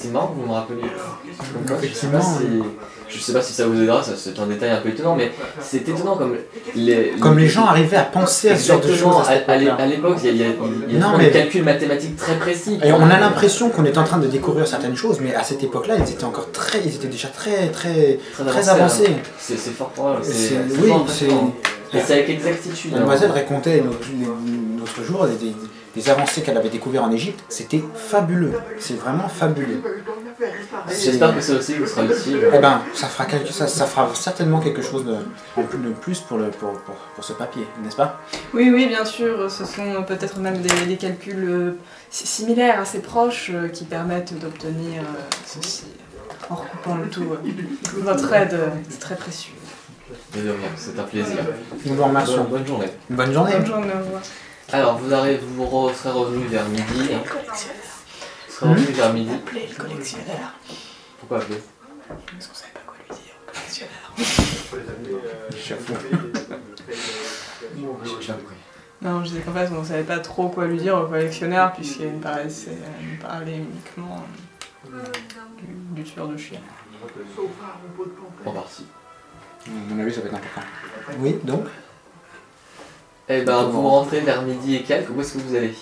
C'est marrant que vous me rappeliez. Comme quoi, Effectivement, je sais pas si ça vous aidera, c'est un détail un peu étonnant, mais c'est étonnant comme les gens arrivaient à penser à ce genre de choses à l'époque, il y a des calculs mathématiques très précis. Et on a l'impression qu'on est en train de découvrir certaines choses, mais à cette époque-là, ils étaient déjà très avancés. Hein. C'est fort probable. Oui, et c'est avec exactitude. Mademoiselle racontait l'autre jour des avancées qu'elle avait découvertes en Égypte. C'était fabuleux. C'est vraiment fabuleux. J'espère que ça aussi vous sera utile. Eh ben, ça fera certainement quelque chose de plus pour ce papier, n'est-ce pas? Oui, oui, bien sûr. Ce sont peut-être même des calculs similaires, assez proches, qui permettent d'obtenir ceci en recoupant le tout. Votre aide est très précieuse. Mais de rien, c'est un plaisir. Nous vous remercions. Bonne journée. Bonne journée. Bonne journée, au revoir. Alors, vous serez revenu vers midi. Vous serez revenu vers midi. Appelez le collectionneur. Pourquoi appeler? Parce qu'on savait pas quoi lui dire, le collectionneur. Non, je disais qu'en fait, on ne savait pas trop quoi lui dire au collectionneur, puisqu'il me parlait uniquement du tueur de chien. En partie. À mon avis, ça va être important. Oui, donc Eh ben, vous rentrez vers midi et quelques, où est-ce que vous allez?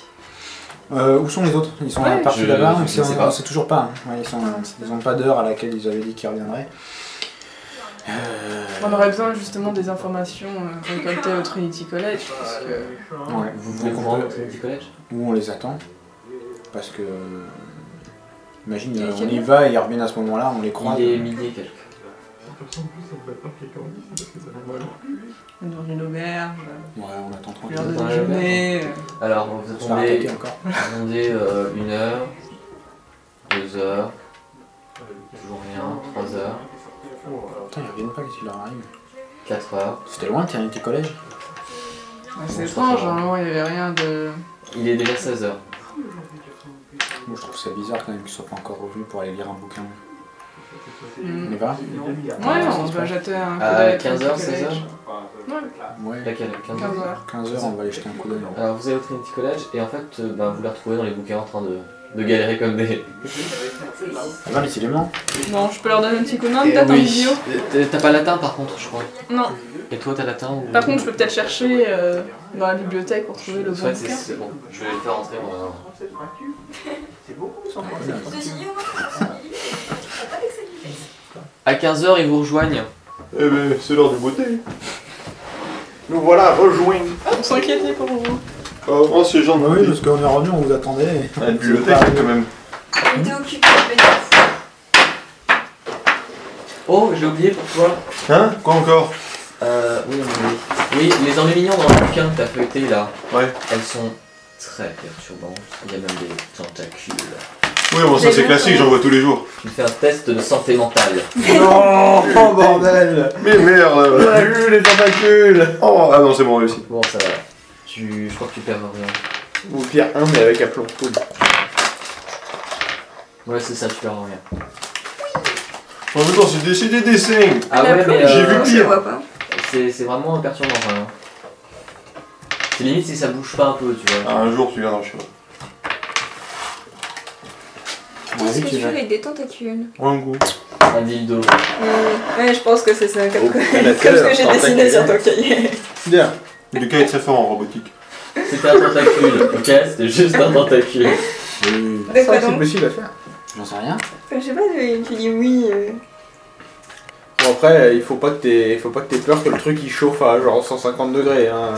où sont les autres? Ils sont partis là-bas, on ne sait toujours pas. Hein. Ouais, ils n'ont pas d'heure à laquelle ils avaient dit qu'ils reviendraient. On aurait besoin justement des informations récoltées au Trinity College, parce que... Ouais, Vous voulez qu'on rentre au Trinity College? Où on les attend. Parce que... Imagine, on y va et ils reviennent à ce moment-là, on les croise. Il est midi et quelques. Dans une auberge. Ouais, on attend tranquille. L'heure de déjeuner. Alors, vous attendez 1 heure, 2 heures, toujours rien, 3 heures. Putain, ils reviennent pas, qu'est-ce qu'il leur arrive? 4 heures. C'était loin le Trinity College? C'est étrange, normalement il n'y avait rien de... Il est déjà 16 heures. Moi je trouve ça bizarre quand même qu'ils soient pas encore revenus pour aller lire un bouquin. On y va? Ouais, on va jeter un coup À d'œil. 15h, 16h? Ouais. Laquelle? 15h. 15h, on va aller jeter un coup d'œil. Alors vous allez au Trinity College et en fait vous les retrouvez dans les bouquins en train de galérer comme des... Ah ben décidément. Bon, je peux leur donner un petit coup de main peut-être en vidéo? T'as pas latin par contre je crois. Non. Et toi t'as latin ou... Par contre je peux peut-être chercher dans la bibliothèque pour trouver le bon bouquin. C'est bon, je vais les faire rentrer moi. C'est beaucoup sans À 15h ils vous rejoignent. Eh ben, c'est l'heure du beauté. Nous voilà rejoints. On s'inquiétait pour vous. Oh, c'est gentil. Oui, parce qu'on est revenu, on vous attendait. À la bibliothèque, quand même. Il était occupé, Oh, j'ai oublié pour toi. Hein? Quoi encore? Oui, les enluminures dans le bouquin que t'as feuilleté là, Ouais. elles sont très perturbantes. Il y a même des tentacules. Oui, bon, ça c'est classique, j'en vois tous les jours. Tu fais un test de santé mentale. Non, oh bordel. Mais merde! On a vu les tentacules. Oh, ah non, c'est bon, réussi. Bon, ça va. Je crois que tu perds rien. Ou pire, un, mais avec aplomb. Cool. Ouais, c'est ça, tu perds rien. En même temps, c'est des dessins. Ah ouais, mais j'ai vu Je pire. vois pas. c'est vraiment perturbant quand même. C'est limite si ça bouge pas un peu, tu vois. Ah, un jour, tu viendras chez moi. Qu'est-ce que tu fais avec des tentacules? Un goût. Un dildo. Ouais, je pense que c'est ça, comme Oh, comme la ce que j'ai dessiné sur ton cahier. Bien. Lucas est très fort en robotique. C'était un tentacule, ok? C'était juste un tentacule. De quoi C'est donc? possible à faire. J'en sais rien. Je sais pas, tu dis oui. Bon après, il faut pas que t'aies peur que le truc il chauffe à genre 150 degrés. Hein.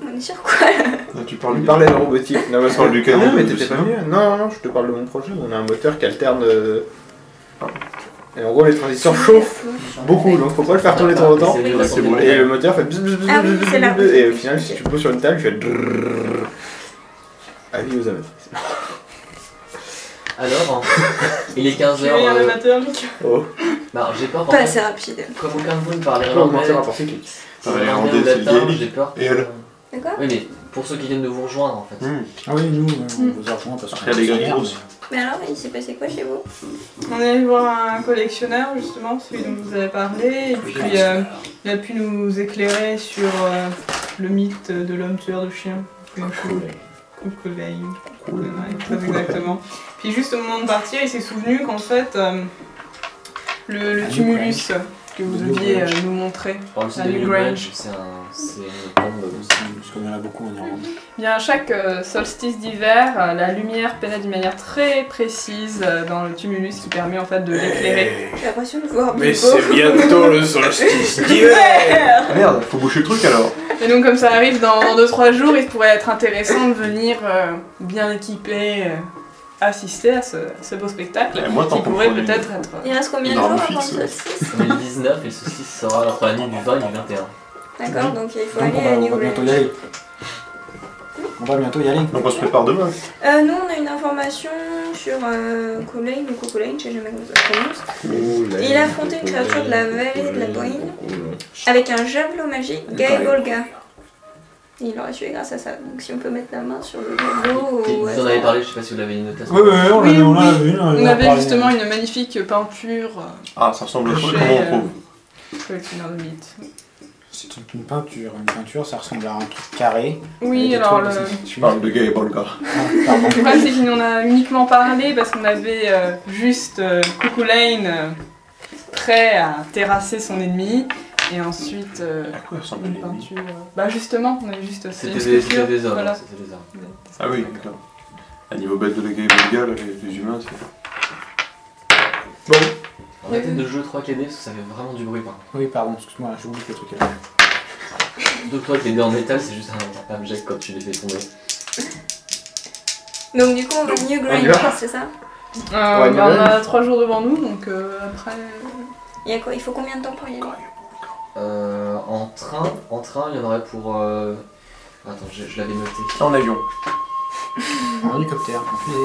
On est sur quoi là? Ah, tu parles Il du parlait de robotique. Non, parle du canon, non mais du t'étais pas cinéma. mieux. Non, je te parle de mon projet. On a un moteur qui alterne. Et en gros, les transistors chauffent beaucoup, donc faut pas le faire tourner trop longtemps. C'est bon. Et le moteur fait bzz, bzz, bzz, Ah oui, bzz, c'est là. bzz, et au final, si tu poses sur une table, il fait drrrr. Avis aux amateurs. Alors, il est Tu es un 15h. amateur, Lucas. Oh, Bah, j'ai peur Pas qu'en assez fait, rapide. comme aucun de vous ne parle on peut augmenter le irlandais, rapport cyclique. si Ah, vous les parlez Irlandais, c'est latin, gaélique. j'ai peur que... Et elle? D'accord? Oui, mais pour ceux qui viennent de vous rejoindre en fait. Ah oui, nous, on vous a rejoint parce qu'on Il y a des est grilles en grosses. Mais alors, il s'est passé quoi chez vous? On est allé voir un collectionneur, justement, celui dont vous avez parlé, et puis il a pu nous éclairer sur le mythe de l'homme tueur de chiens. Kurt Cobain. Cool. Ouais, très exactement. Puis juste au moment de partir, il s'est souvenu qu'en fait, le tumulus que vous deviez nous montrer, Par le site la de New New Grange, Grange, c'est une tombe aussi. Parce qu'il y en a beaucoup en Irlande. bien à chaque solstice d'hiver, la lumière pénètre d'une manière très précise dans le tumulus qui permet en fait de l'éclairer. J'ai l'impression de voir Mais Bilbo. c'est bientôt le solstice d'hiver. Ah merde, faut boucher le truc alors. Et donc comme ça arrive dans 2-3 jours, il pourrait être intéressant de venir bien équipé assister à ce beau spectacle Et moi, tant qui qu'on pourrait prend des- peut-être être... Il reste combien de Une jours arme avant le fixe. solstice? On est le 19 et le solstice sera entre la nuit du 20 et du 21. D'accord, donc il faut Donc aller à on New va bientôt y Grange. aller. On va bientôt y aller. Donc on se prépare demain. Nous, on a une information sur Colain ou Cocolain, je sais jamais comment ça se prononce. Il a affronté une créature de la vallée de la Boyne avec un javelot magique, Gaebolga. Et il l'aura tué grâce à ça. Donc si on peut mettre la main sur le javelot Vous ou... en avez parlé, je sais pas si vous l'avez noté. Oui, on l'a vu. On avait justement une magnifique peinture Ah, ça ressemble à quoi? Chez, Comment on trouve? collectionneur de mythes. C'est une peinture. Une peinture, ça ressemble à un truc carré. Oui, avec des alors trucs le... dessus. Je parle de gay et Bolga. Ah, pardon. Le problème c'est qu'on en a uniquement parlé parce qu'on avait juste Cocolain prêt à terrasser son ennemi et ensuite À quoi ressemble une les peinture... Bah justement, on avait juste... C'était une des sculpture, hommes. voilà. C'était des hommes. Ah oui, d'accord. À niveau bête de la gay et Bolga, là, les humains, c'est... Bon, Arrêtez de jouer 3 KD parce que ça fait vraiment du bruit. Par contre. Oui, pardon, excuse-moi, j'oublie que le truc est là. Donc toi, les dés en métal, c'est juste un abject quand tu les fais tomber. Donc du coup, on va à New on y Grange, va. c'est ça? Ouais, Bah, on a 3 jours devant nous, donc après... Il y a quoi? Il faut combien de temps pour y aller? En train, il y en aurait pour... Attends, je l'avais noté. En avion, En hélicoptère, en fusée.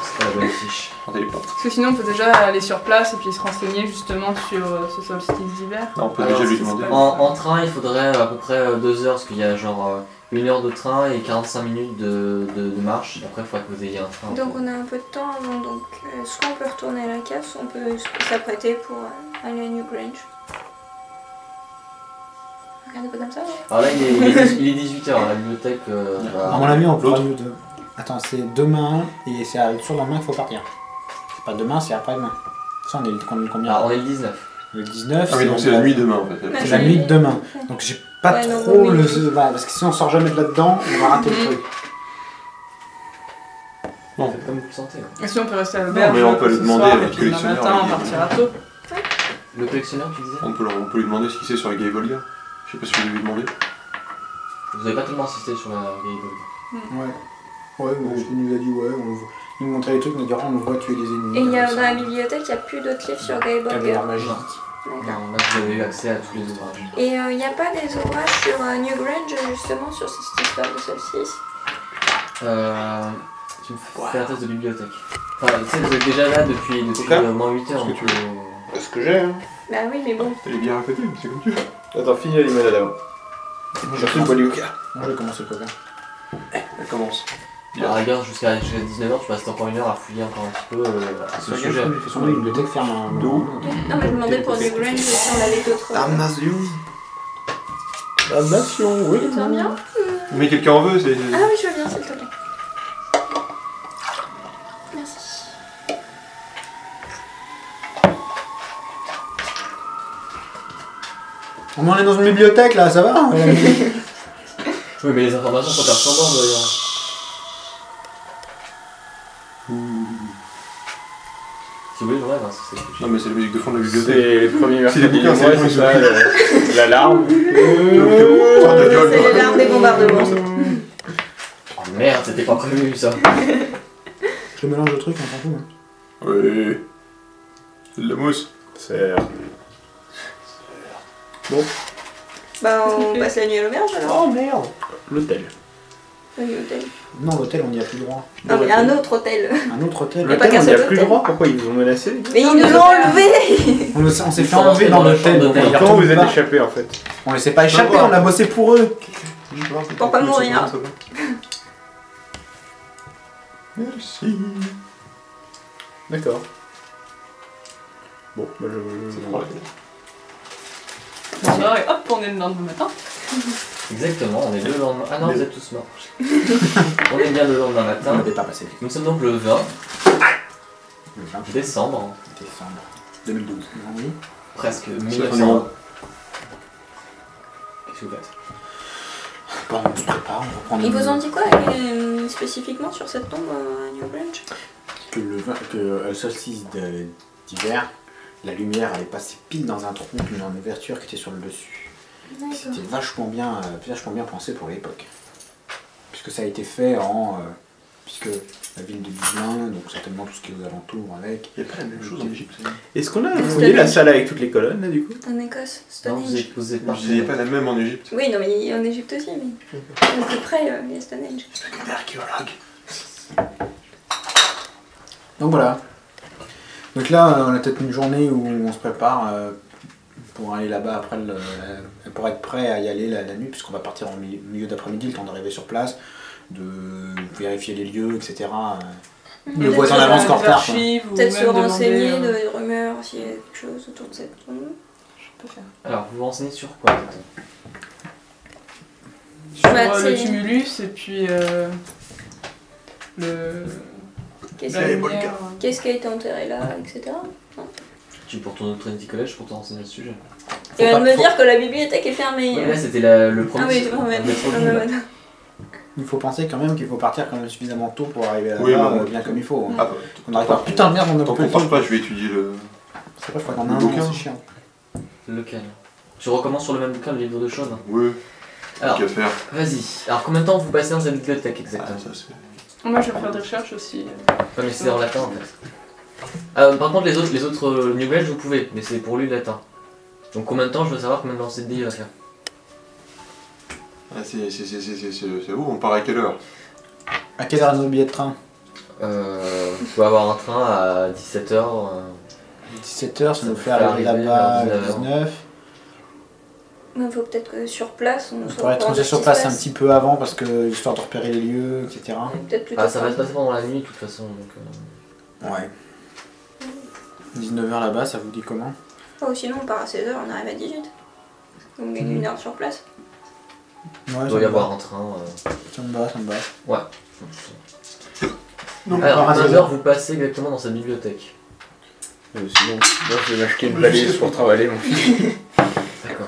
C'est pas la bonne fiche. en téléporte. Parce que sinon on peut déjà aller sur place et puis se renseigner justement sur ce solstice d'hiver. Là, on peut Alors, déjà lui c'est demander. pas- En train, il faudrait à peu près 2 heures, parce qu'il y a genre 1 heure de train et 45 minutes de marche. Après, il faudrait que vous ayez un train. Donc on a un peu de temps avant, donc soit on peut retourner à la cave, soit on peut s'apprêter pour aller à New Grange. Regardez pas comme ça, ouais. Alors là, il est 18h, la bibliothèque... À mon avis, on pourra mieux de... Attends, c'est demain et c'est sur le lendemain qu'il faut partir. C'est pas demain, c'est après-demain. Ça, on est combien Ah, on est le 19. Le 19. Ah oui, donc c'est la nuit demain, en fait. Ouais. C'est la nuit de demain. Donc j'ai pas Ouais, non, trop vaut le... mieux. Voilà, parce que si on sort jamais de là-dedans, on va rater le truc. Bon. Faites comme vous le sentez. Hein. Et sinon on peut rester à l'auberge mais on peut ce lui demander soir, à et notre puis demain collectionneur, matin on il- partira tôt. Le collectionneur, tu disais On peut lui demander ce qu'il sait sur la gay et Bolga. Je sais pas si vous lui demandé. Vous avez pas tellement insisté sur la vieille Bolga. Ouais. Ouais, mais il nous a dit ouais, il nous montrait les trucs, il nous a dit on le voit tuer des ennemis. Et il y a, comme dans ça. la bibliothèque, il n'y a plus d'autres livres sur Caviar Gaebolga. magique. D'accord. Non, là, vous avez eu accès à tous les ouvrages. Et il n'y a pas des ouvrages sur New Grange justement sur cette histoire de solstice? Tu me fais un test de bibliothèque. Enfin, tu sais, vous êtes déjà là depuis cas, au moins 8 heures. ce que donc, tu veux. c'est ce que j'ai, hein. Bah oui, mais bon. T'as les bières à côté, mais c'est comme tu veux. Attends, finis la limonade avant. Moi, J'ai reçu le Boiluca. Moi, je vais commencer le coca. Elle commence. À la rigueur, jusqu'à 19h, tu passes encore 1 heure à fouiller encore un petit peu ce sujet. De toute façon, la bibliothèque ferme un D'où Non, mais je demandais pour New Grange si on avait d'autres. Damnation. Damnation, oui. Tu te sens bien? Mais quelqu'un en veut, c'est. Ah oui, je veux bien, s'il te plaît. Merci. On en est dans une bibliothèque là, ça va Oui, mais les informations sont perturbantes d'ailleurs. Si vous voulez, je rêve, hein, c'est... Non, mais c'est la musique de fond de la C'est bibliothèque. les premiers C'est des mercredis du bouquins, mois, c'est les c'est ça, premiers l'alarme. C'est les larmes des bombardements. Oh merde, c'était pas prévu ça. Je mélange le truc, on s'en fout. Hein. Oui. C'est de la mousse. C'est... Bah, on passe la nuit à l'auberge alors. Oh merde. L'hôtel. Oui, l'hôtel. Non, l'hôtel, on n'y a plus droit. Non, mais un autre hôtel. Un autre hôtel. Mais pas L'hôtel, qu'un on n'y seul a plus le hôtel. droit. Pourquoi ils nous ont menacés? Mais ils nous l'ont enlevé. On s'est fait sont enlever rentrés dans dans la l'hôtel. chambre donc on d'hôtel. y Comment vous retourne êtes pas. échappés en fait? On les s'est pas échappés, on a bossé pour eux. Pour pas mourir. Merci. D'accord. Bon, bah je... Bon, et hop, on est le lendemain matin. Exactement, on est le lendemain. Ah non, Mais- vous êtes tous morts. On est bien le lendemain On matin. n'avait pas passé. Nous sommes donc le 20 Le 20 décembre, décembre 2012. Oui. presque C'est 1900. Qu'est-ce que vous faites? Bon, on se prépare, on reprend Ils vous ont dit quoi spécifiquement sur cette tombe à New Branch? que le solstice d'hiver, la lumière allait passer pile dans un trou, une ouverture qui était sur le dessus. C'était vachement bien pensé pour l'époque. Puisque ça a été fait puisque la ville de Dublin, donc certainement tout ce qui est aux alentours avec. Il n'y a pas la même chose en Égypte. Est-ce qu'on a fouillé la salle avec toutes les colonnes là du coup? En Écosse, Non, Stonehenge. vous êtes Je parti. disais pas la même en Égypte. Oui, non, mais en Égypte aussi, mais. À peu près, il y a Stonehenge. Des archéologues. Donc voilà. Donc là, on a peut-être une journée où on se prépare pour aller là-bas après, pour être prêt à y aller la nuit, puisqu'on va partir en milieu d'après-midi, le temps d'arriver sur place, de vérifier les lieux, etc. Le voisin en avance qu'en retard. Quoi. Peut-être se renseigner de rumeurs s'il y a quelque chose autour de cette tombe. Je peux faire. Alors, vous vous renseignez sur quoi exactement? Sur Bah, le c'est- tumulus et puis le. Qu'est-ce la les lumière. volcans. qu'est-ce qui a été enterré là, etc. Tu pour ton Trinity College pour te renseigner à ce sujet. Tu viens de me faut- dire que la bibliothèque est fermée. Ouais, là, c'était le premier. Ah oui, c'est vrai, le premier, là. Il faut penser quand même qu'il faut partir quand même suffisamment tôt pour arriver là-bas Oui, bon. bien comme il faut. Ah, bah, On n'arrive pas. Putain de merde, on a tant pas qu'on part pas, je vais étudier le. C'est pas, je crois qu'en Le un an, bouquin. c'est chiant. Lequel? Tu recommences sur le même bouquin, le livre de Chaude? Ouais, Alors, qu'à faire. vas-y. Alors, combien de temps vous passez dans cette bibliothèque Ah, exactement? ça c'est. Moi je vais faire des recherches aussi. Ouais, mais c'est en latin en fait. Par contre, les autres New Age, vous pouvez, mais c'est pour lui le latin. Donc, combien de temps? Je veux savoir combien de lancers de dés il va faire. Ah, c'est vous, on part à quelle heure? À quelle heure est notre billet de train Vous pouvez avoir un train à 17h. 17h, ça nous fait fait arriver arriver là-bas à vers 19h. Il faut peut-être que sur place, on On soit pourrait au être courant de rentré ce sur qui place se un passe. petit peu avant parce que histoire de repérer les lieux, etc. Peut-être plutôt Ah, ça va pas. se passer pendant la nuit de toute façon. Donc, Ouais. 19h là-bas, ça vous dit comment Oh, sinon on part à 16h, on arrive à 18. On gagne une heure sur place. Ouais, il ça doit y me avoir va. un train. Ça me va, ça me va. Ouais. Non, Alors, pas à combien 16h. d'heures vous passez exactement dans cette bibliothèque? Sinon, moi je vais m'acheter une balise pour travailler mon fils. D'accord.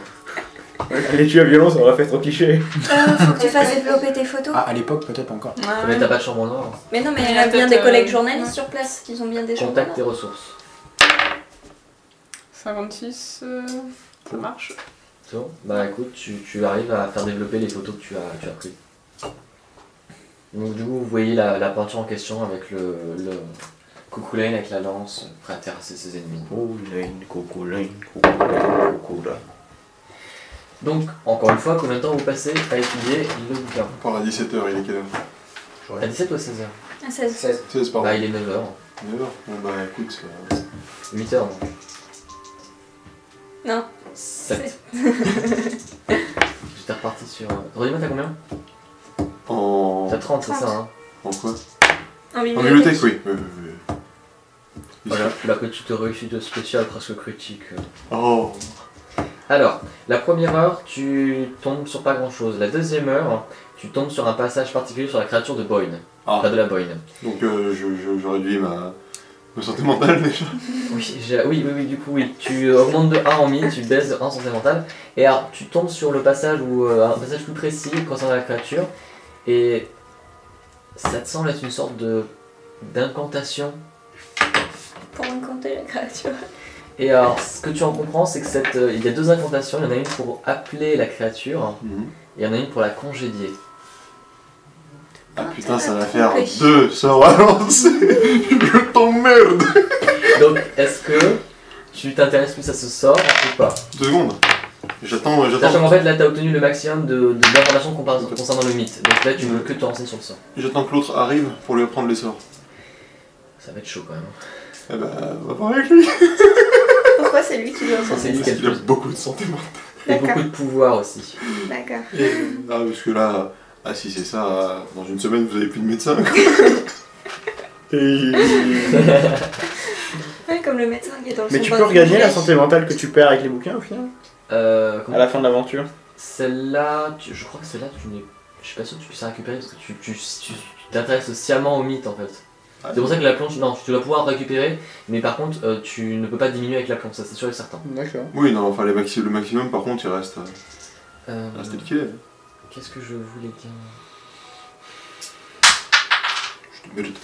Les tuer à violence, ça aurait fait trop cliché. Faut que tu fasses développer tes photos. Ah, à l'époque, peut-être pas encore. Ah, Mais ouais. t'as pas de chambre noire. Mais non, mais Il il y y a a bien peut-être, des collègues ouais. journalistes sur place qui ont bien des chambres. Contacte tes ressources. 56, ça marche. C'est bon? Bah écoute, tu arrives à faire développer les photos que tu as prises. Donc du coup, vous voyez la peinture en question avec le Cuchulainn avec la lance, prêt à terrasser ses ennemis. Cocolin. Donc, encore une fois, combien de temps vous passez à étudier le bouquin? On part à 17h, il est quelle heure? À 17 ou à 16h? À 16. 16 pardon. Bah il est 9h. 9h. Bon bah écoute, 8h non. Non. 7. J'étais reparti sur... Redis-moi, t'as combien? en. T'as 30, c'est ça hein? En quoi? En En bibliothèque. bibliothèque, oui. Voilà, la petite réussite spéciale presque critique. Oh. Alors, la première heure, tu tombes sur pas grand chose. La deuxième heure, tu tombes sur un passage particulier sur la créature de Boyne. Ah. Enfin, de la Boyne. Donc je réduis ma santé mentale déjà. Oui, du coup, oui. Tu augmentes de 1 en 1000, tu baisses de 1 santé mentale. Et alors, tu tombes sur le passage où un passage plus précis concernant la créature. Et ça te semble être une sorte d'incantation. Pour incanter la créature. Et alors, ce que tu en comprends, c'est que il y a deux incantations. Il y en a une pour appeler la créature, et il y en a une pour la congédier. Ah putain, ça va faire compris. 2 sorts à lancer. Je t'emmerde. Donc, est-ce que tu t'intéresses plus à ce sort ou pas? 2 secondes. J'attends. Sachant qu'en fait, là, t'as obtenu le maximum d'informations concernant le mythe. Donc là, tu veux que te renseigner sur le sort. J'attends que l'autre arrive pour lui apprendre les sorts. Ça va être chaud quand même. Eh bah, on va voir avec lui. Pourquoi c'est lui qui doit Ça, c'est lui qui a Parce le qu'il a plus. beaucoup de santé mentale. Et D'accord. beaucoup de pouvoir aussi. D'accord. Ah, parce que là, ah si c'est ça, dans une semaine vous avez plus de médecin. Ouais, comme le médecin qui est dans le Mais son tu bain peux de regagner la congé. santé mentale que tu perds avec les bouquins au final? À Comment la fin de l'aventure? Celle-là, je crois que celle-là, je suis pas sûr que tu puisses la récupérer parce que tu t'intéresses sciemment au mythe en fait. Ah, C'est pour ça que la plonge, non, tu dois pouvoir récupérer, mais par contre, tu ne peux pas diminuer avec la plonge, ça c'est sûr et certain. D'accord. Oui, non, enfin le maximum par contre il reste tel qu'il est. Qu'est-ce que je voulais dire? Je te mérite.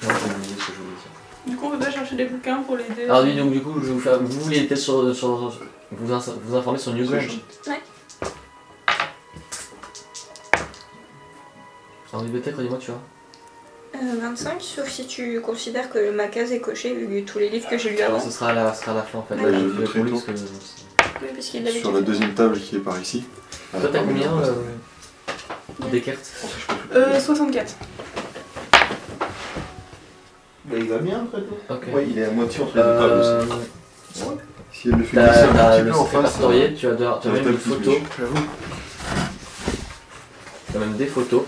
Non, j'ai oublié ce que je voulais dire. Du coup, on peut pas chercher des bouquins pour l'aider. Alors oui, donc du coup, je vais vous faire, vous voulez peut-être vous informer sur Newgrange. Ouais. En bibliothèque, redis-moi, tu vois. 25, sauf si tu considères que ma case est cochée vu tous les livres que j'ai lus avant. Ce sera à la fin en fait. Ouais, Là, je je fais vais très pour lui tôt. parce que... Oui, parce qu'il l'avait Sur déjà la fait. deuxième table qui est par ici. Toi, t'as combien Descartes? 64. Bah, il va bien après tout. Ok. Ouais, il est à moitié entre les deux tables aussi. Si elle le fait glisser un T'as petit le peu en face. répertorié, tu as la même table une qui se photo. bouge. T'as même des photos.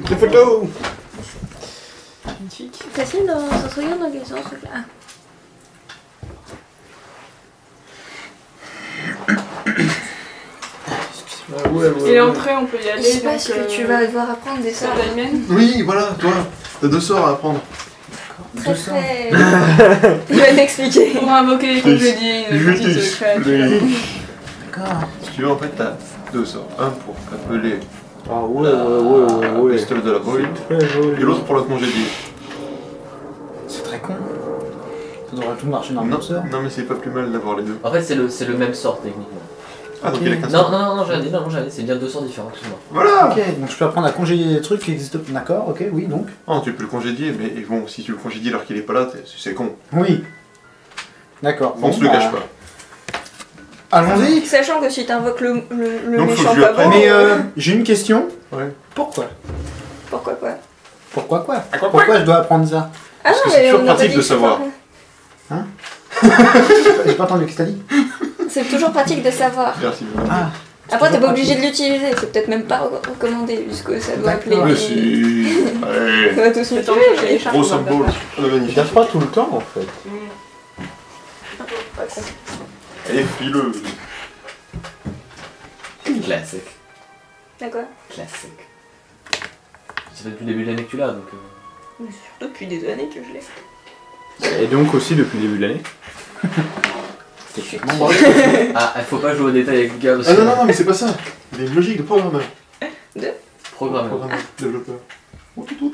Des photos. Magnifique. Facile, ça se regarde dans quel sens? Ah. Ah ouais, Et l'entrée, on peut y aller. Je sais pas ce que tu vas devoir apprendre des sorts. Ça Damien. Oui, voilà, toi, t'as 2 sorts à apprendre. Très très. Il va t'expliquer. Pour invoquer les congédiés, une petite créature. D'accord. Si tu veux, en fait, t'as 2 sorts. Un pour appeler Ah ouais, la pistolet de la boy, Très joli. et l'autre pour la congédier. C'est très con. Ça devrait tout marcher dans le Non, même sort. non, mais c'est pas plus mal d'avoir les deux. En fait, c'est le même sort techniquement. Ah, donc il a qu'un Non, sort. non, j'ai dit, c'est bien 2 sorts différents, excuse-moi. Voilà. Ok, donc je peux apprendre à congédier des trucs qui existent. D'accord, ok, oui, donc. Ah, tu peux le congédier, mais bon, si tu le congédies alors qu'il est pas là, c'est con. Oui. D'accord. On se le cache pas. Allons-y. Sachant que si t'invoques le Donc, méchant faut que je pas lui bon. Mais j'ai une question. Ouais. Pourquoi Pourquoi quoi? Pourquoi quoi Pourquoi je dois apprendre ça Ah Parce non, que c'est mais toujours on n'a pas pratique dit de que c'est savoir. pas- J'ai pas entendu ce que t'as dit. C'est toujours pratique de savoir. Merci. Ah. Après, t'es pas obligé de l'utiliser, c'est peut-être même pas recommandé, puisque ça doit appeler. D'accord. Mais si. Allez. On va tous Attends, l'utiliser. j'ai les charges Gros dans le symbole. bas. On a Il magnifique. casse pas tout le temps en fait. Elle est frileuse. Classique. D'accord. Classique. Ça fait depuis le début de l'année que tu l'as, donc... Mais surtout depuis des années que je l'ai. Et donc aussi depuis le début de l'année. Techniquement, Ah, faut pas jouer au détail avec Lucas parce Ah que... non, non, non, mais c'est pas ça. Il y a une logique de programmeur. Programme. Programmeur, développeur. Oh, tout.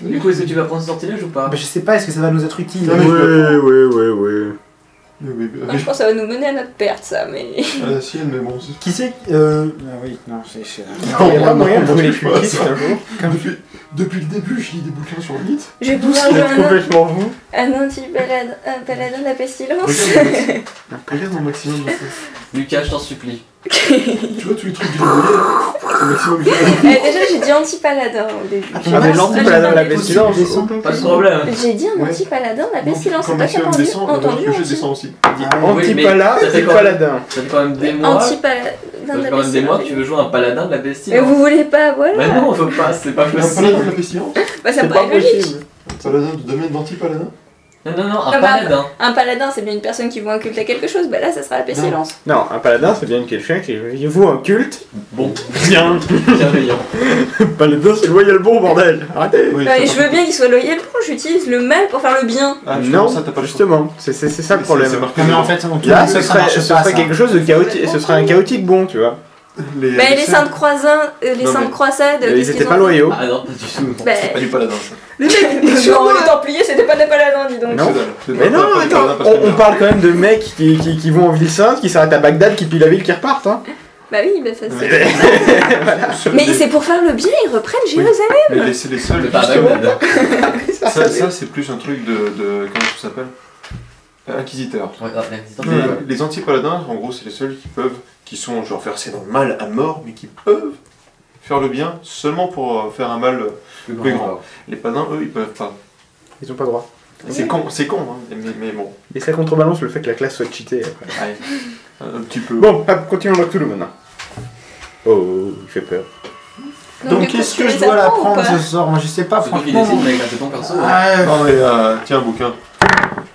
Du coup, est-ce que tu vas prendre ce sortilège ou pas? Bah, je sais pas, est-ce que ça va nous être utile Ah, mais Ouais. Non, je pense que ça va nous mener à notre perte, ça, mais. À la sienne, mais bon, c'est. Qui c'est Ah oui, non, c'est. Il y a pas moyen de jouer les je vois cultistes ça. un jour. Depuis le début, je lis des bouquins sur le mythe. Je vais pouvoir Vous jouer êtes complètement vous. un anti-paladin, un paladin de la pestilence. Regarde mon maximum de choses. Lucas, je t'en supplie. Tu vois tous les trucs que j'ai envoyés là? C'est maximum que Déjà, j'ai dit anti-paladin au début. Ah, Ah mais l'anti-paladin de la pestilence. Pas de problème. J'ai dit un Ouais. anti-paladin de la pestilence, Quand c'est toi qui as maximum descend, entendu que je anti- descends aussi. Oui, mais Anti-pala, ça fait c'est quoi paladin. Ça fait quand même des mois... Anti-paladin Ça de fait la quand même des mois que pestilence. tu veux jouer un paladin de la Mais pestilence. vous voulez pas, voilà. Bah non, on veut pas, c'est pas Un paladin de la possible. pestilence? Bah, ça C'est me pas paraît logique. possible. Un paladin de domaine d'anti-paladin? Non, un Ah bah, paladin. Un paladin, c'est bien une personne qui voit un culte à quelque chose. Bah là, ça sera la pestilence. Non, un paladin c'est bien quelqu'un qui voue un culte. Bon, Bien. bienveillant. Paladin c'est loyal bon bordel. Arrêtez. Oui, Et je veux bien qu'il soit loyal pour, j'utilise le mal pour faire le bien. Ah, je Non, comprends ça, t'as pas le choix. justement, c'est ça le C'est- problème. c'est marqué Non, mais en dedans. fait, on Là, ça ce serait, marche ce pas, serait ça. quelque chose de chaotique, ce serait un chaotique bon, tu vois. Bah, les saintes croisades, Non, mais- croisades, Ils qu'est-ce étaient qu'ils pas ont loyaux. Ah non, pas du tout. Bah, C'est pas du paladin, ça. les mecs, genre les Templiers, c'était pas des paladins, dis donc. Non. C'est dalle. C'est Mais pas- non, pas du attends, paladin parce que on parle quand même de mecs qui vont en ville sainte, qui s'arrêtent à Bagdad, qui pillent la ville, qui repartent. Hein. Bah oui, bah ça c'est. Ceux- Mais les- c'est pour faire le bien, ils reprennent Jérusalem. mais c'est les seuls. Mais pas justement. Bagdad. Ça, c'est plus un truc de comment ça s'appelle? Inquisiteur. Ouais, ah, la résistance. Les anti-paladins, en gros, c'est les seuls qui sont genre versés dans le mal à mort, mais qui peuvent faire le bien seulement pour faire un mal plus grand. Les paladins, eux, ils peuvent pas. Ils ont pas droit. C'est con, hein, mais bon. Et ça contrebalance le fait que la classe soit cheatée après. Ouais. Un petit peu. Bon, hop, continuons Cthulhu maintenant. Oh, il fait peur. Donc du coup, qu'est-ce tu que je les dois apprends ou l'apprendre pas ce soir? Moi je sais pas C'est toi qui franchement. décides, mec, c'est ton perso. Ouais. Non mais tiens un bouquin.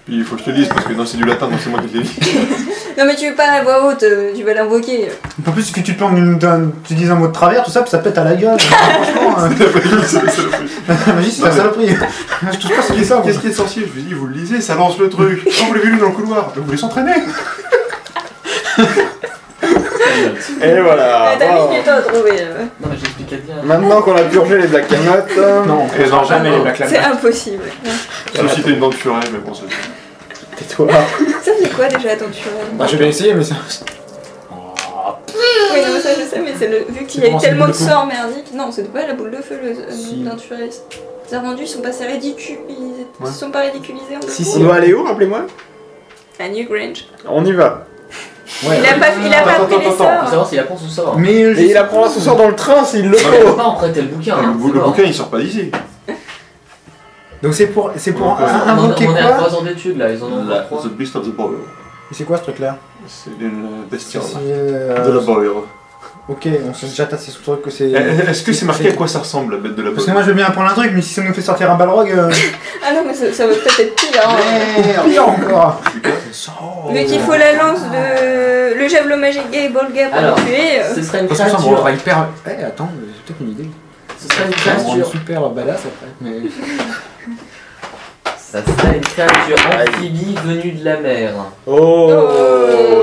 Puis il faut que je te lise parce que non c'est du latin donc c'est moi qui te l'ai dit. Non mais tu veux pas à voix haute, tu vas l'invoquer. En plus que tu te plantes tu dis un mot de travers, tout ça, puis ça pète à la gueule. Franchement, la magie c'est la saloperie. Je touche pas ce qui est ça. Qu'est-ce qui est sorcier? Je lui dis vous le lisez, ça lance le truc. Oh vous l'avez vu dans le couloir. Vous voulez s'entraîner? Et voilà. T'as bon. mis du temps à trouver. Non, mais j'expliquais bien. Maintenant qu'on a purgé les Black Camotes, Non, Et on non, jamais les Black C'est Labs. impossible. Sauf si t'es une dent de furet, mais bon c'est. tais-toi. Ça fait quoi déjà ton tueur? Bah je vais bien essayer, mais ça. Oui, non, mais ça je sais, mais c'est vu qu'il y a Comment eu c'est tellement de boule de feu sorts merdiques. Non, c'était pas la boule de feu, Si. l'Inturès. Les Arvendus sont passés ridiculisés. Ils Ouais. se sont pas ridiculisés en Si, deux si. On doit aller où, rappelez-moi? À Newgrange. On y va. Ouais. Il a pas Attends, appris les attends, Faut sorts. savoir s'il apprend son sort. Mais Et il apprendra ce soir dans le train s'il le Non, mais il peut faut. pas en prêter le bouquin. Le hein, c'est le mort. bouquin il sort pas d'ici. Donc c'est pour Ouais, invoquer On est à quoi? 3 ans d'études là, ils en ont La- 3. The Beast of the Boil. C'est quoi ce truc là? C'est une bestiole. C'est, De la Boil. Ok, on s'est déjà tassé sur le truc que c'est. Est-ce que c'est marqué à quoi ça ressemble la bête de la Parce Boil? que moi je veux bien apprendre un truc, mais si ça nous fait sortir un balrog. Ah non, mais ça va peut-être être pire. Hein. Merde, pire encore! Vu qu'il faut la lance de. Le javelot magique gay et Bolga pour Alors, le tuer. Ce serait une De toute façon, on créature. va hyper. Eh, attends, j'ai peut-être une idée. Ce serait une On va rendre créature. super badass après. Mais... Ça serait une créature amphibie venue de la mer. Oh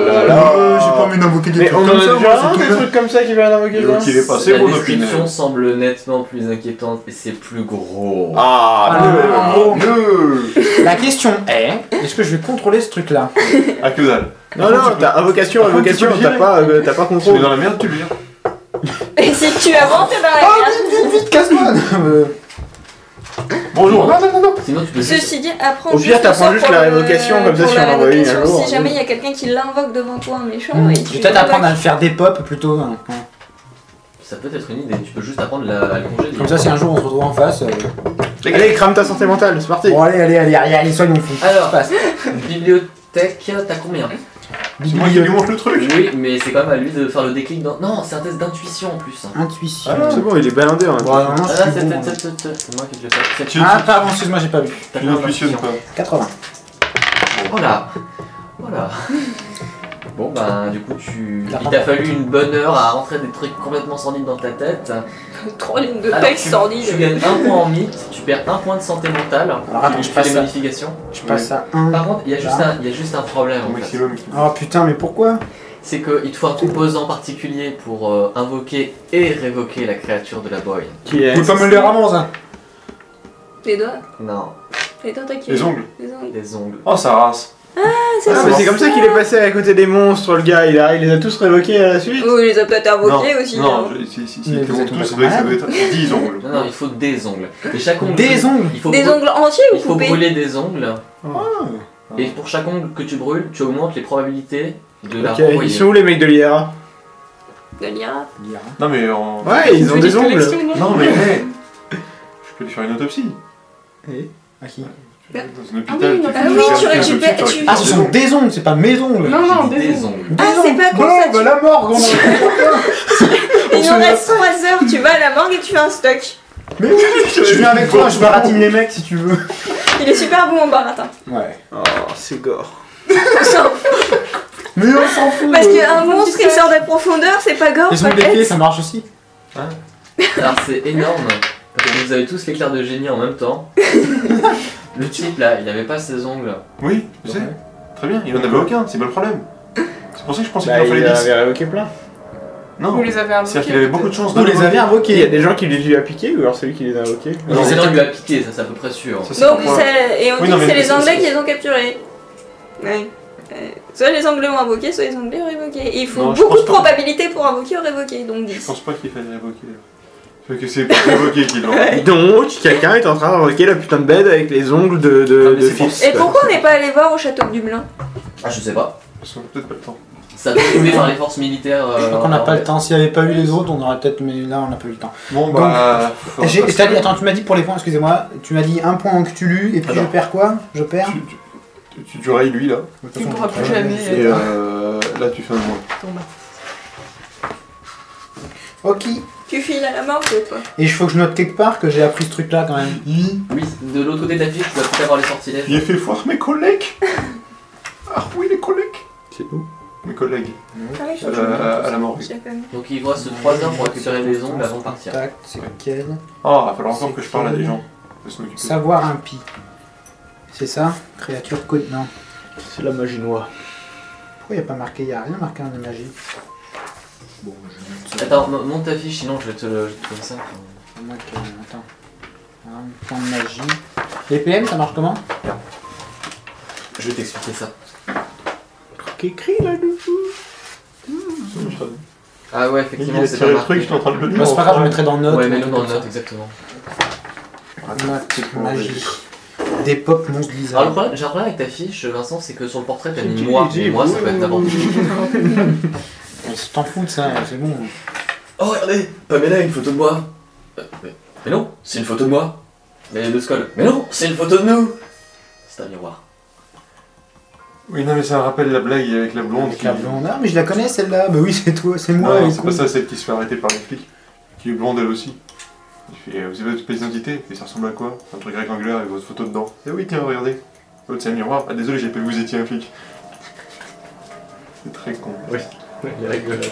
là là. J'ai pas envie d'invoquer des Mais trucs on en comme a ça, moi, déjà c'est un tout des bien. trucs comme ça qui viennent invoquer Donc, ça. il est passé La mon description opinion. semble nettement plus inquiétante et c'est plus gros. Ah, Ah, le. La question est-ce que je vais contrôler ce truc là? Ah que dalle. Non, non, t'as invocation, Par contre, invocation, tu peux t'as le pas Tu es contrôle. dans la merde, tu le vires. Et si tu avances, t'es dans la merde. Vite, casse-toi! Bonjour. Non, non, non, non! Sinon tu peux juste... Ceci dit, apprends Au pire, t'apprends le juste sort la pour le- révocation, comme ça, pour si la on en envoie une un révocation, jour. Si jamais il y a quelqu'un qui l'invoque devant toi, un méchant, Je et vais tu peut-être apprendre à l'invoques. le faire des pop plutôt. Hein. Ça peut être une idée, tu peux juste apprendre à le congédier. Comme ça, si un jour on se retrouve en face. Allez, crame ta santé mentale, c'est parti. Bon, allez, soignons fou. Alors, Passe. bibliothèque, t'as combien? C'est moi qui lui montre le truc. Oui, mais c'est quand même à lui de faire le déclic dans... Non, c'est un test d'intuition en plus. Intuition. Ah non, c'est bon, il est balandé en même Bon, temps. non, Ah je là, suis bon. hein. c'est moi qui vais faire. Tu- Ah, pardon, excuse-moi, j'ai pas vu. T'as Tu fait n'intuitionnes l'intuition. pas. 80. Voilà. Voilà. Bon bah du coup il T'as t'a fallu une bonne heure à rentrer des trucs complètement sordides dans ta tête. 3 lignes de Alors, texte tu sordides. gagnes un point en mythe, tu perds un point de santé mentale. Alors, attends, tu je fais passe les ça. modifications. Je passe à 1. Par contre, il y a juste un problème Au en fait. maximum. Oh putain, mais pourquoi? C'est qu'il te faut un composant particulier pour invoquer et révoquer la créature de la boy. Qui est Tu peux pas me le dire avant ça? Les doigts. Non, Les tentacules. Les ongles. Les ongles. les ongles. Oh ça race. C'est Ah, mais c'est comme ça qu'il est passé à côté des monstres, le gars. Il les a tous révoqués à la suite. Oh, il les a peut-être invoqués aussi. Non, hein. si Mais tu vous montes êtes tous, ça complètement doit être 10 ongles. Non, il faut des ongles. Et chaque ongle. Des ongles? Il faut, Des ongles entiers ou il faut coupés? brûler des ongles. Ah. Et pour chaque ongle que tu brûles, tu augmentes les probabilités de la Ok, renvoyer. ils sont où les mecs de l'IRA? De l'IRA. Non mais en... Ouais, ils ont des ongles. Non mais hey, je peux lui faire une autopsie. À qui? Dans un oui, hôpital. non, fais ah une oui, autopsie, tu récupères- récupères Ah, ce sont des ongles, c'est pas mes ongles! Non, non, J'ai dit des des ongles. ongles. Ah, c'est pas con, Bon, ça, bah tu- la morgue, on Il nous reste 3 heures, tu vas à la morgue et tu fais un stock. Mais oui, je viens avec toi, je baratine les mecs si tu veux. Il est super bon en baratin. Ouais. Oh, c'est gore. Mais on s'en fout! Parce qu'un monstre qui sort des profondeurs, c'est pas gore, Les ongles des pieds, peut-être. ça marche aussi. Alors c'est énorme, parce que vous avez tous l'éclair de génie en même temps. Le type là, il avait pas ses ongles. Oui, je sais. Très bien, il en avait aucun, c'est pas le problème. C'est pour ça que je pensais Bah, qu'il en il fallait 10. avait révoqué plein. Non, Vous les avez invoqués. c'est-à-dire qu'il avait beaucoup de chance Vous les avez Il y a invoqués. des gens qui les a piqués ou alors c'est lui qui les a invoqués? Non, c'est lui qui lui a piqué, ça c'est à peu près sûr. Ça, c'est Donc, pourquoi- et on Oui, dit non, que mais c'est les c'est- Anglais c'est- qui les ont capturés. Ouais. Soit les Anglais ont invoqué, soit les Anglais ont révoqué. Et il faut Non, je beaucoup pense de pas. probabilités pour invoquer ou révoquer, donc Je 10. pense pas qu'il fallait révoquer. Parce que c'est pas révoqué qu'il l'aura. Donc, quelqu'un est en train d'invoquer la putain de bête avec les ongles Ah, mais de c'est pour- Phipps. Et pourquoi on n'est pas allé voir au château de Dublin? Ah je sais pas. Parce qu'on a peut-être pas le temps. Ça a été trouvé par les forces militaires. Donc on n'a pas le temps. S'il n'y avait pas eu les autres, on aurait peut-être. Mais là, on n'a pas eu le temps. Bon Donc, bah... faudra J'ai- passer- t'as dit- Attends, tu m'as dit pour les points, excusez-moi. Tu m'as dit un point en Cthulhu et puis Alors. je perds quoi? Je perds? Tu rayes lui là. De toute Tu façon, pourras je- plus jamais. Et là tu fais un moins. Tombe. Ok. Tu Tu files à la morgue ou quoi? Et il faut que je note quelque part que j'ai appris ce truc là quand même. Oui, de l'autre côté de la fiche, tu dois peut-être avoir les sortilèges. Il a fait foire mes collègues. Ah oui, les collègues. C'est où? Mes collègues. Ah oui, je À la morgue. Je l'ai pas mis. Donc il vous reste 3 heures pour récupérer les ongles avant de partir. Tac, c'est lequel? Oh, il va falloir encore que je parle à des gens. Je vais s'en occuper. Savoir impie. C'est ça? Créature code. Non. C'est la magie noire. Pourquoi il n'y a pas marqué? Il n'y a rien marqué en magie. Bon, je vais Attends, monte ta fiche, sinon je vais te le donner ça. Attends. Un point de magie. Les PM, ça marche comment? Je vais t'expliquer ça. Qu'écrit là-dessous? Ah ouais, Il effectivement, a c'est tiré pas le truc, marqué. j'étais en train de le lire. Bah, c'est pas grave, je mettrai dans note. Ouais, ou mais un nous truc dans comme le note, ça. exactement. Note, magie. D'époque monstre Alors le bizarre. problème, j'ai un problème avec ta fiche, Vincent, c'est que sur le portrait t'as mis Tu moi, dis, et moi ça peut être n'importe qui. T'en fous de ça, c'est bon. Oh regardez, Pamela a une photo de moi. Mais non, c'est une photo de moi. Mais de Skull. Mais non, c'est une photo de nous. C'est un miroir. Oui, non, mais ça me rappelle la blague avec la blonde. Avec la blonde. Ah, mais je la connais celle-là. Bah oui, c'est toi, c'est moi. Non, elle est c'est cool. pas ça, celle qui se fait arrêter par les flics. Qui est blonde elle aussi. Il fait, vous avez votre pièce d'identité? Et ça ressemble à quoi? Un truc rectangulaire avec votre photo dedans. Eh oui, tiens, regardez. L'autre, c'est un miroir. Ah, désolé, j'ai pas vu que vous étiez un flic. C'est très con. Oui, il rigolote.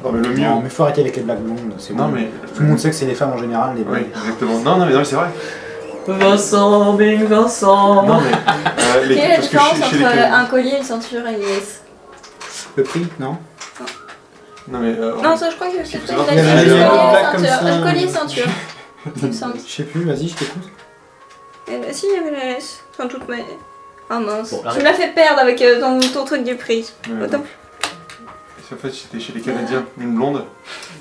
Non, mais le mieux. Non, mais faut arrêter avec les blagues blondes. C'est Non, bon. mais. Tout le monde sait que c'est les femmes en général, les Oui, blagues. exactement. Non, mais c'est vrai. Vincent, Bing Vincent. Non, mais. Quelle est la parce que différence chez entre les un collier, une ceinture et une laisse? Le prix, non? Non, mais. Non, ça je crois que c'est faut pas savoir une qu'il y laisse. avait des Collier, blagues comme ceinture. ça. Collier, ceinture. Il me semble. Je sais plus, vas-y, je t'écoute. Eh ben, si, il y avait la laisse. Enfin, toute ma. Ah mince. Bon, Tu me l'as fait perdre avec ton truc du prix. Ouais, Autant. En fait, c'était chez les Canadiens. Une blonde,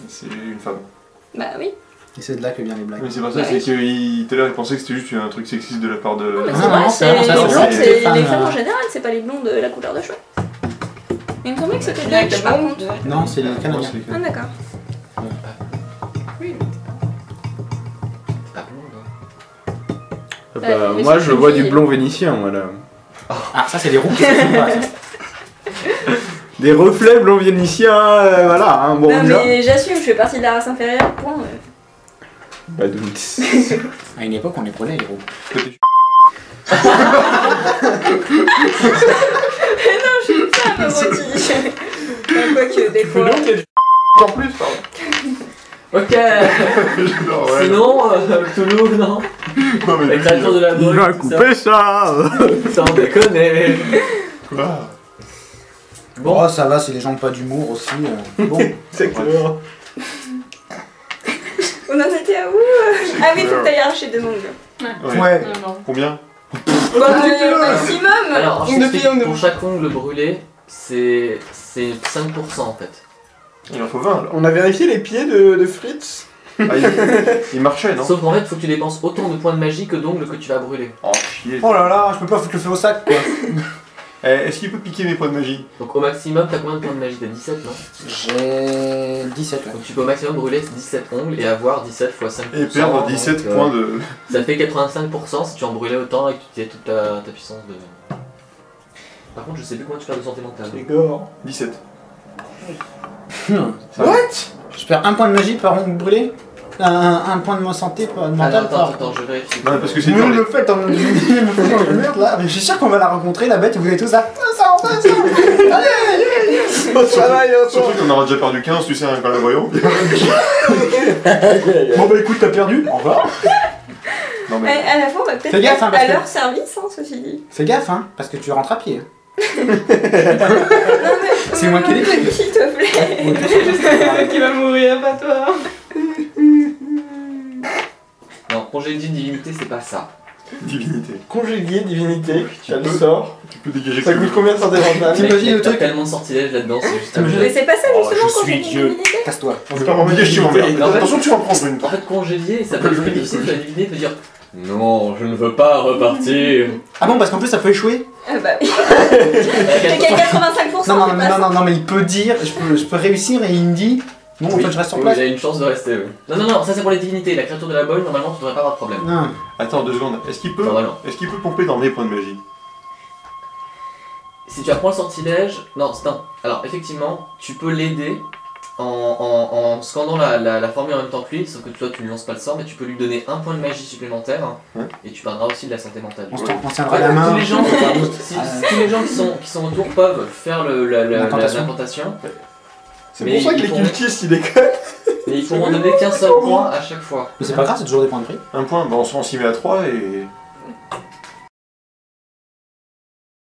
c'est une femme. Bah oui. Et c'est de là que viennent les blagues. Mais c'est pas ça, c'est que tout à l'heure, il pensait que c'était juste un truc sexiste de la part de. Mais Ah, c'est non, vrai, c'est c'est vraiment ça, les c'est blondes, les c'est femmes, les femmes en général, c'est pas les blondes la couleur de cheveux. Il me semblait que c'était belge par contre. Non, c'est les Non, Canadiens. c'est les Ah d'accord. Oui, c'est pas blonde. Hein. Bah, mais moi c'est je une vois fille. du blond vénitien, voilà. Ah, ça, c'est les roues qui se font pas, ça. Des reflets blond vénitien, voilà, hein, bon, Non là. mais j'assume, je fais partie de la race inférieure, point. Bah, donc. À une époque, on les prenait, les roues. Côté- Non, je suis une femme, Roti. Quoique, des fois. En plus, pardon. Ok. Non, ouais. Sinon, Toulouse, non. Non, mais La créature de la Il boîte. va couper ça. Sans déconner. Quoi? Bon, Oh, ça va, c'est les gens pas d'humour aussi. Bon. C'est clair. On en était à où Ah oui, faut que t'ailles arracher des ongles. Ouais. Combien? Maximum. alors je Ongle de t'explique, pied, ongle de pour pied. chaque ongle brûlé, c'est 5% en fait. Il en faut 20 alors. On a vérifié les pieds de Fritz. Ah, il marchait, non? Sauf qu'en fait, faut que tu dépenses autant de points de magie que d'ongles que tu vas brûler. Oh, chier. Oh là là, je peux pas foutre le feu au sac, quoi. Est-ce qu'il peut piquer mes points de magie? Donc au maximum, t'as combien de points de magie? T'as 17, non? J'ai 17 là. Donc tu peux au maximum brûler 17 ongles et avoir 17 x 5%. Et perdre 17 donc, points de. Ça fait 85% si tu en brûlais autant et que tu utilisais toute ta puissance de... Par contre, je sais plus comment tu perds de santé mentale. D'accord. 17. What? Je perds un point de magie par ongle brûlé? Un point de santé mentale Attends, je vérifie. Non, parce que c'est Vous dur. le faites en me faisant de merde là. Mais je suis sûr qu'on va la rencontrer la bête et vous allez tous là. Ça, Ça va, il y a un Surtout qu'on aura déjà perdu 15, tu sais, hein, quand la voyons. Bon bah écoute, t'as perdu. Au revoir. Non, À mais. la fin, on va peut-être Fais gaffe, hein, être parce à que- leur service, hein, ceci dit. Fais gaffe hein, parce que tu rentres à pied. Non mais. C'est moi qui l'ai fait. S'il te plaît. Qui va mourir, pas toi. Non, congédier divinité, c'est pas ça. Divinité. Congédié, divinité, tu le sors. Tu peux dégager Ça que coûte combien de santé mentale? T'imagines le T'as truc? tellement de sortilèges là-dedans, c'est juste T'imagines- Mais c'est pas ça Oh, justement je quand suis j'ai dit Dieu. divinité. Casse-toi. On peut pas m'envoyer, je m'emmerde. En fait- Attention, tu vas en prendre une. En fait, congédier, ça peut être plus difficile que la divinité de dire non, je ne veux pas repartir. Ah bon, parce qu'en plus ça peut échouer. Ah bah oui. T'es qu'à 85%. Non, c'est pas ça. non, mais il peut dire, je peux réussir et il me dit, non, en Oui, fait je reste sur oui, place. il a une chance de rester, oui. Non, ça c'est pour les divinités. La créature de la bolle, normalement, tu devrais pas avoir de problème. Non. Attends, 2 secondes. Est-ce qu'il peut pomper dans mes points de magie? Si tu apprends le sortilège, non. Alors effectivement, tu peux l'aider en scandant la formule en même temps que lui, sauf que toi tu lui lances pas le sort, mais tu peux lui donner un point de magie supplémentaire et tu perdras aussi de la santé mentale. On tiendra la main. Tous les gens, tous les gens qui sont autour peuvent faire l'incantation. C'est Mais pour ça que ils les pourront- cultistes ils déconnent. Mais ils pourront donner qu'un seul point à chaque fois. Mais c'est pas grave, c'est toujours des points de prix. Un point, bah on s'y met à 3 et